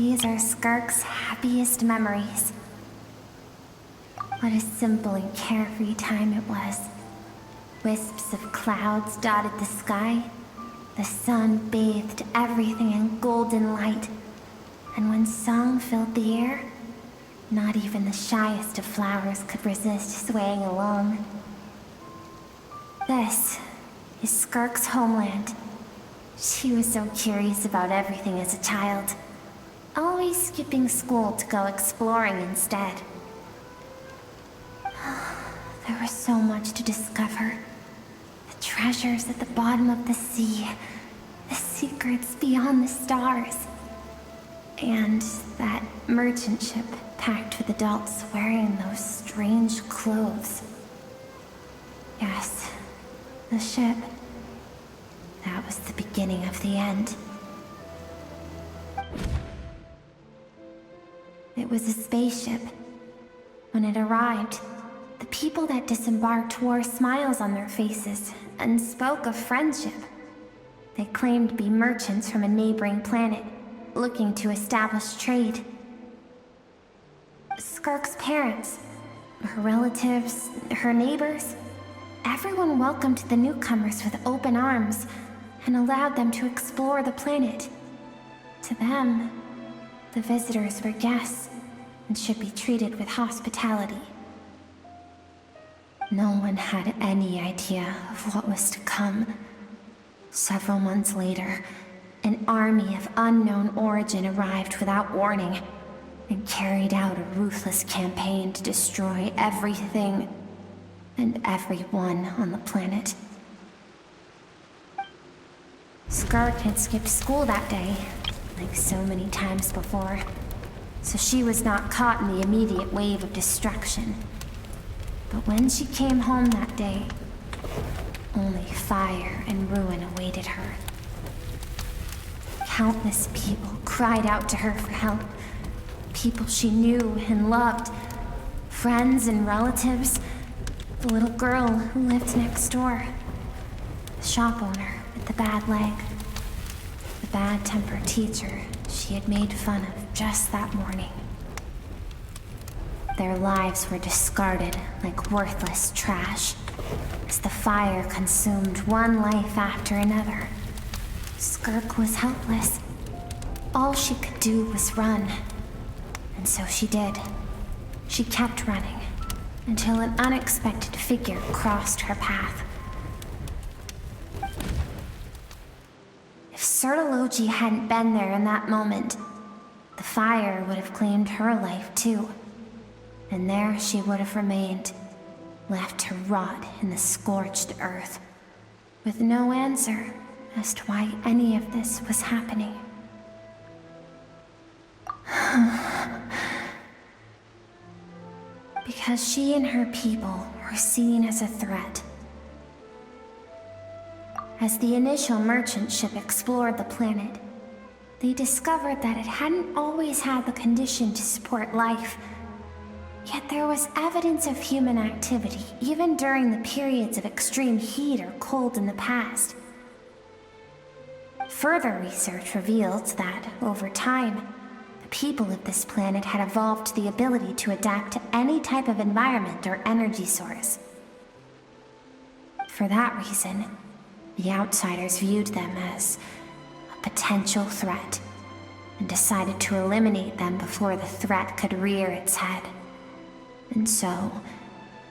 These are Skirk's happiest memories. What a simple and carefree time it was. Wisps of clouds dotted the sky. The sun bathed everything in golden light. And when song filled the air, not even the shyest of flowers could resist swaying along. This is Skirk's homeland. She was so curious about everything as a child, always skipping school to go exploring instead. There was so much to discover. The treasures at the bottom of the sea, the secrets beyond the stars, and that merchant ship packed with adults wearing those strange clothes. Yes, the ship. That was the beginning of the end. It was a spaceship. When it arrived, the people that disembarked wore smiles on their faces and spoke of friendship. They claimed to be merchants from a neighboring planet, looking to establish trade. Skirk's parents, her relatives, her neighbors, everyone welcomed the newcomers with open arms and allowed them to explore the planet. To them, the visitors were guests and should be treated with hospitality. No one had any idea of what was to come. Several months later, an army of unknown origin arrived without warning and carried out a ruthless campaign to destroy everything and everyone on the planet. Skirk had skipped school that day, like so many times before, so she was not caught in the immediate wave of destruction. But when she came home that day, only fire and ruin awaited her. Countless people cried out to her for help. People she knew and loved. Friends and relatives. The little girl who lived next door. The shop owner with the bad leg. The bad-tempered teacher she had made fun of just that morning. Their lives were discarded like worthless trash as the fire consumed one life after another. Skirk was helpless. All she could do was run. And so she did. She kept running until an unexpected figure crossed her path. If Sertology hadn't been there in that moment, the fire would have claimed her life too. And there she would have remained, left to rot in the scorched earth, with no answer as to why any of this was happening. Because she and her people were seen as a threat. As the initial merchant ship explored the planet, they discovered that it hadn't always had the condition to support life. Yet there was evidence of human activity, even during the periods of extreme heat or cold in the past. Further research revealed that, over time, the people of this planet had evolved the ability to adapt to any type of environment or energy source. For that reason, the outsiders viewed them as a potential threat and decided to eliminate them before the threat could rear its head. And so,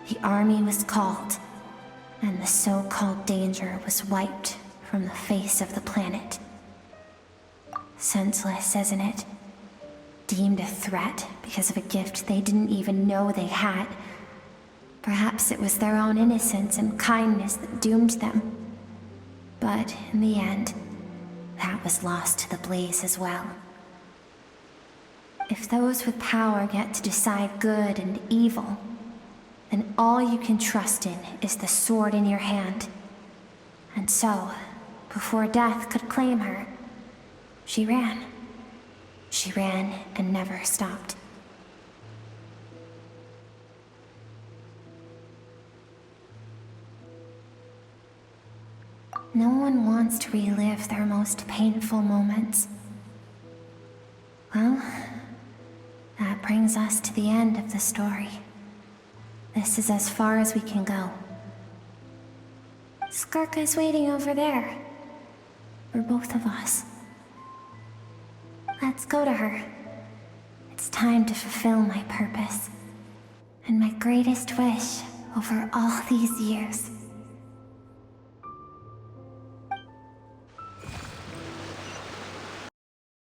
the army was called, and the so-called danger was wiped from the face of the planet. Senseless, isn't it? Deemed a threat because of a gift they didn't even know they had. Perhaps it was their own innocence and kindness that doomed them. But in the end, that was lost to the blaze as well. If those with power get to decide good and evil, then all you can trust in is the sword in your hand. And so, before death could claim her, she ran. She ran and never stopped. No one wants to relive their most painful moments. Well, that brings us to the end of the story. This is as far as we can go. Skirka's waiting over there. For both of us. Let's go to her. It's time to fulfill my purpose. And my greatest wish over all these years.